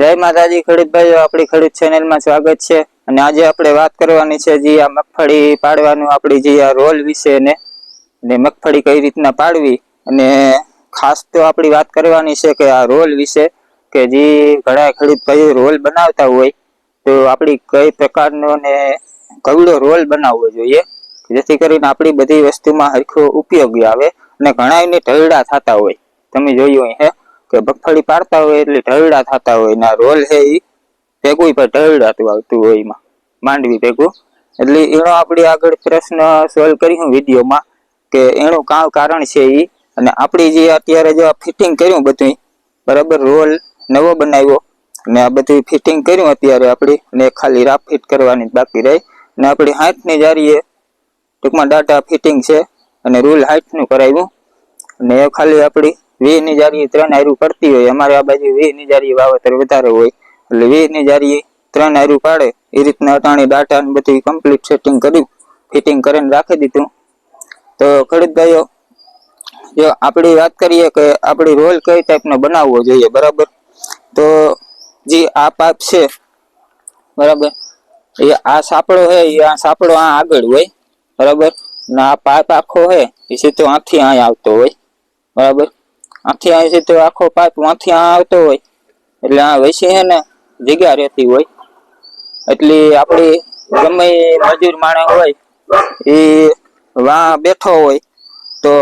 જય માતાજી ખેડૂત ભાઈઓ, આપણી ખેડૂત ચેનલમાં સ્વાગત છે। અને આજે આપણે વાત કરવાની છે જે આ મગફળી પાડવાનું આપણી જે આ રોલ વિશે ને મગફળી કઈ રીતના પાડવી, અને ખાસ તો આપણી વાત કરવાની છે કે આ રોલ વિશે કે જે ઘણા ખેડૂત ભાઈઓ રોલ બનાવતા હોય તો આપણી કઈ પ્રકારનો ને કવડો રોલ બનાવવો જોઈએ જેથી કરીને આપણી બધી વસ્તુમાં હરખો ઉપયોગી આવે। અને ઘણા એને ઢળડા થતા હોય, તમે જોયું હે કે મગફળી પાડતા હોય એટલે ઢળડા થતા હોય ને રોલ છે એ ભેગું પણ ઢળડાતું આવતું હોય એમાં માંડવી ભેગું। એટલે એનો આપણે આગળ પ્રશ્ન સોલ્વ કર્યું વિડીયોમાં કે એનું કારણ છે એ, અને આપણી જે અત્યારે જો ફિટિંગ કર્યું બધું બરાબર, રોલ નવો બનાવ્યો ને આ બધું ફિટિંગ કર્યું અત્યારે આપણી ને ખાલી રાફ ફિટ કરવાની બાકી રહી ને આપણી 60 ની જારીએ ટૂંકમાં ડાટા ફિટિંગ છે અને રૂલ 60 નું કરાવ્યું ને ખાલી આપણી 20 ની જારી 3 હારું પડતી હોય। અમારે આ બાજુ 20 ની જારી વાવેતર વધારે હોય એટલે 20 ની જારી 3 હારું પાડે એ રીતના અટાણી ડાટા ને બધું કમ્પ્લીટ સેટિંગ કર્યું, ફિટિંગ કરીને રાખી દીધું। તો ખેડૂત ભાઈઓ, જો આપણી વાત કરીએ કે આપણી રોલ કઈ ટાઈપનો બનાવવો જોઈએ બરાબર, તો જે આ પાઇપ છે બરાબર, એ આ સાપડો છે એ આ સાપડો આ આગળ હોય બરાબર, ને આ પાઇપ આખો છે એ સીધો આથી અહીં આવતો હોય બરાબર, આથી અહીં સીધો આખો પાઇપ આથી આ આવતો હોય એટલે આ વૈસી છે ને જગ્યા રહેતી હોય। એટલે આપણી ગમે મજૂર માણસ હોય એ વાં બેઠો હોય તો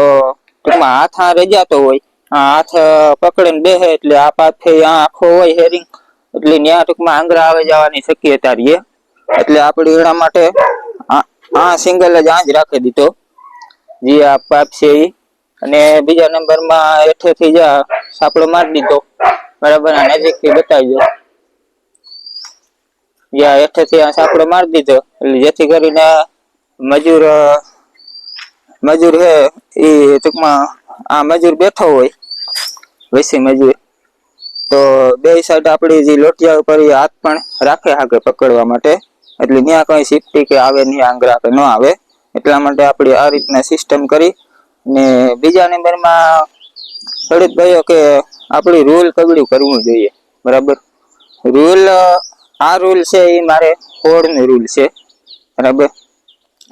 ટૂંકમાં હાથ આ રજાતો હોય, આ હાથ પકડીને બેસે એટલે આ પાછે આ આખો હોય હેરિંગ એટલે ત્યાં ટૂંકમાં આંગળા આવી જવાની શક્યતા રહે। એટલે આપણે એના માટે આ સિંગલ જ આ જ રાખી દીધો જે આ પાઇપ છે એ, અને બીજા નંબરમાં હેઠેથી જ સાપડો મારી દીધો બરાબર, નજીકથી બતાવી દો જ્યાં હેઠેથી આ સાપડો મારી દીધો એટલે જેથી કરીને મજૂર હે એ ટૂંકમાં આ મજૂર બેઠો હોય વૈસી મજૂર, તો બે સાઈડ આપણી જે લોટિયા ઉપર એ હાથ પણ રાખે હાકે પકડવા માટે, એટલે ત્યાં કઈ સિફ્ટી કે આવે નહીં, આંગળા કે ન આવે એટલા માટે આપણે આ રીતના સિસ્ટમ કરી। ને બીજા નંબરમાં ખેડૂત ભાઈઓ કે આપણી રૂલ કગડું કરવું જોઈએ બરાબર। રૂલ આ રૂલ છે એ મારે 16 નો રૂલ છે બરાબર।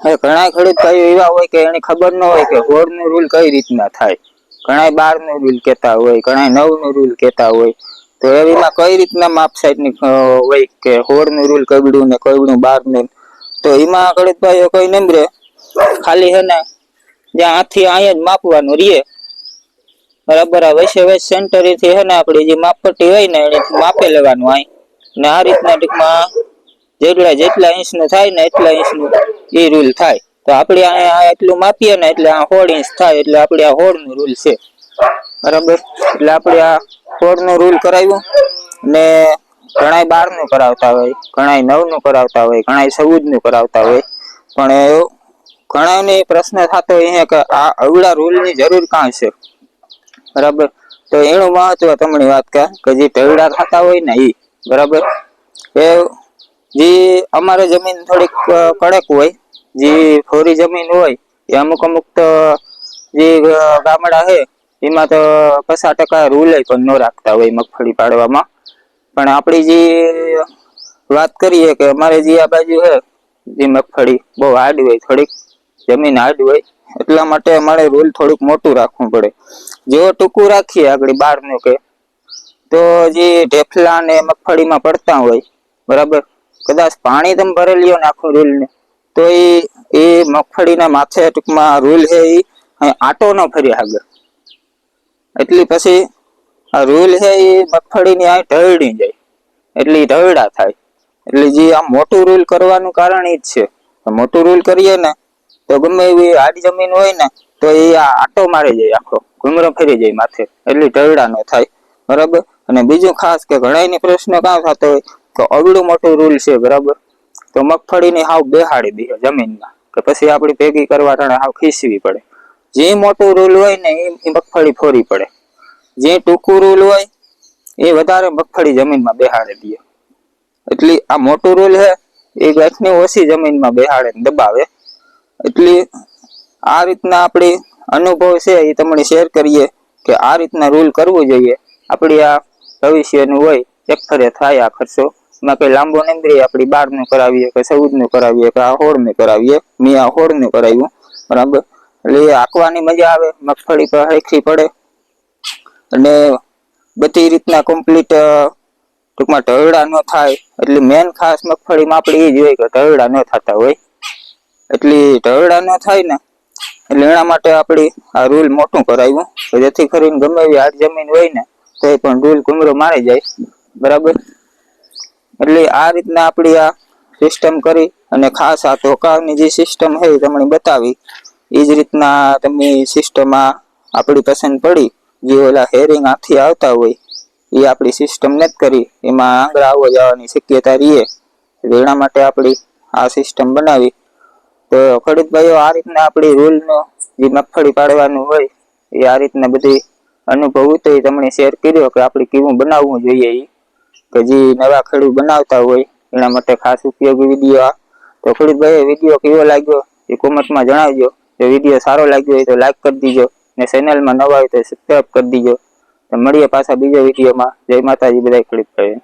હવે ઘણા ખેડૂત ભાઈઓ એવા હોય કે એને ખબર ન હોય કે 16 નો રૂલ કઈ રીતના થાય, ઘણા 12 નો રૂલ કહેતા હોય, ઘણા 9 નો રૂલ કહેતા હોય, તો એમાં કઈ રીતના માપ સાઈડ ની હોય કે 16 નું રૂલ કગડું ને કગડું 12 નું, તો એમાં ખેડૂત ભાઈઓ કઈ નંબરે ખાલી હે ને જ્યાં આથી અહીંયા જ માપવાનું રહીએ બરાબર, આ વૈસે વૈસ સેન્ટર થી હે ને આપણી જે માપપટ્ટી હોય ને એને માપે લેવાનું અહીં, ને આ રીતના ટૂંકમાં જેટલા ઇંચ નું થાય ને એટલા ઇંચ નું એ રૂલ થાય। તો આપણે આ એટલું માપીએ ને એટલે આ 16 ઇંચ થાય એટલે આપણે આ 16 નું રૂલ છે બરાબર। એટલે આપણે આ 16 નું રૂલ કરાવ્યું ને ઘણા 12 નું કરાવતા હોય, ઘણા 9 નું કરાવતા હોય, ઘણા 14 નું કરાવતા હોય, પણ એવું ઘણાને પ્રશ્ન થતો હોય કે આ અવળા રૂલ ની જરૂર કાં છે બરાબર। તો એનું મહત્વ તમને વાત કે જે ઢળડા થતા હોય ને એ બરાબર, એ જે અમારે જમીન થોડીક કડક હોય, જે ફોરી જમીન હોય એ અમુક તો જે ગામડા છે એમાં તો 50% રૂલ પણ ન રાખતા હોય મગફળી પાડવામાં। પણ આપણી જે વાત કરીએ કે અમારે જે આ બાજુ છે જે મગફળી બહુ હાર્ડ હોય, થોડીક જમીન હાર્ડ હોય એટલા માટે અમારે રૂલ થોડુંક મોટું રાખવું પડે। જો ટૂંકું રાખીએ આગળ 12 નું કે તો જે ઢેફલા ને મગફળીમાં પડતા હોય બરાબર, કદાચ પાણી તમે ભરી લ્યો ને આખું રૂલ ને તો એ મગફળીના માથે ટૂંકમાં રૂલ છે એ આટો ન ફરી આગળ, એટલે પછી આ રૂલ છે એ મગફળીની આ ઢળડી જાય એટલે ઢળડા થાય। એટલે જે આ મોટું રૂલ કરવાનું કારણ એ જ છે, મોટું રૂલ કરીએ ને તો ગમે એવી હારી જમીન હોય ને તો એ આટો મારી જાય, આખો ઘૂમરો ફરી જાય માથે, એટલે ઢળડા ન થાય બરાબર। અને બીજું ખાસ કે ઘણા પ્રશ્ન કાં થતો હોય તો અવળું મોટું રૂલ છે બરાબર, તો મગફળીની હાવ બેહાડી દે જમીનમાં કે પછી આપડી ભેગી કરવા ટાણે હાવ ખીસવી પડે। જે મોટું રૂલ હોય ને એ મગફળી ફોરી પડે, જે ટૂંકું રૂલ હોય એ વધારે મગફળી જમીનમાં બેહાડી દે। એટલે આ મોટું રૂલ છે એ ગાંઠની ઓછી જમીનમાં બેહાડે દબાવે, એટલે આ રીતના આપણી અનુભવ છે એ તમને શેર કરીએ કે આ રીતના રૂલ કરવું જોઈએ। આપણી આ ભવિષ્યનું હોય એક ફરે થાય આ ખર્ચો. એમાં કઈ લાંબો નહીં, આપણી 12 નું કરાવીએ કે 14 નું કરાવીએ કે આ 16 નું કરાવીએ. મેં આ 16 નું કરાવ્યું, બરાબર. એટલે આંકવાની મજા આવે, મગફળી પર હરખી પડે અને બધી રીતના કમ્પ્લીટ ટૂંકમાં ઢળડા ન થાય. એટલે મેન ખાસ મગફળીમાં આપણે એ જ હોય કે ઢળડા ન થતા હોય. એટલે ઢળડા ન થાય ને એટલે એના માટે આપણી આ રૂલ મોટું કરાવ્યું, જેથી કરીને ગમે એવી હાર જમીન હોય ને તો એ પણ રૂલ કુમરો મારી જાય, બરાબર. એટલે આ રીતના આપણી આ સિસ્ટમ કરી અને ખાસ આ ધોકાની જે સિસ્ટમ છે એ તમને બતાવી. એ જ રીતના તમે સિસ્ટમમાં આપણી પસંદ પડી, જે ઓલા હેરિંગ આથી આવતા હોય એ આપણી સિસ્ટમ નથી કરી, એમાં આંગળા આવવા જવાની શક્યતા રહીએ. એના માટે આપણી આ સિસ્ટમ બનાવી. તો ખેડૂતભાઈઓ આ રીતના આપણી રૂલનો જે મગફળી પાડવાનું હોય એ આ રીતના બધી અનુભવ તો એ તમને શેર કર્યો કે આપણે કેવું બનાવવું જોઈએ. એ કે જે નવા ખેડૂત બનાવતા હોય એના માટે ખાસ ઉપયોગી વિડીયો. તો ખેડૂતભાઈ વિડીયો કેવો લાગ્યો એ કોમેન્ટમાં જણાવજો. જો વિડીયો સારો લાગ્યો હોય તો લાઈક કરી દીજો, ને ચેનલમાં નવા હોય તો સબસ્ક્રાઈબ કરી દીજો. તો મળીએ પાછા બીજા વિડીયોમાં. જય માતાજી બધા ખેડૂત ભાઈઓ.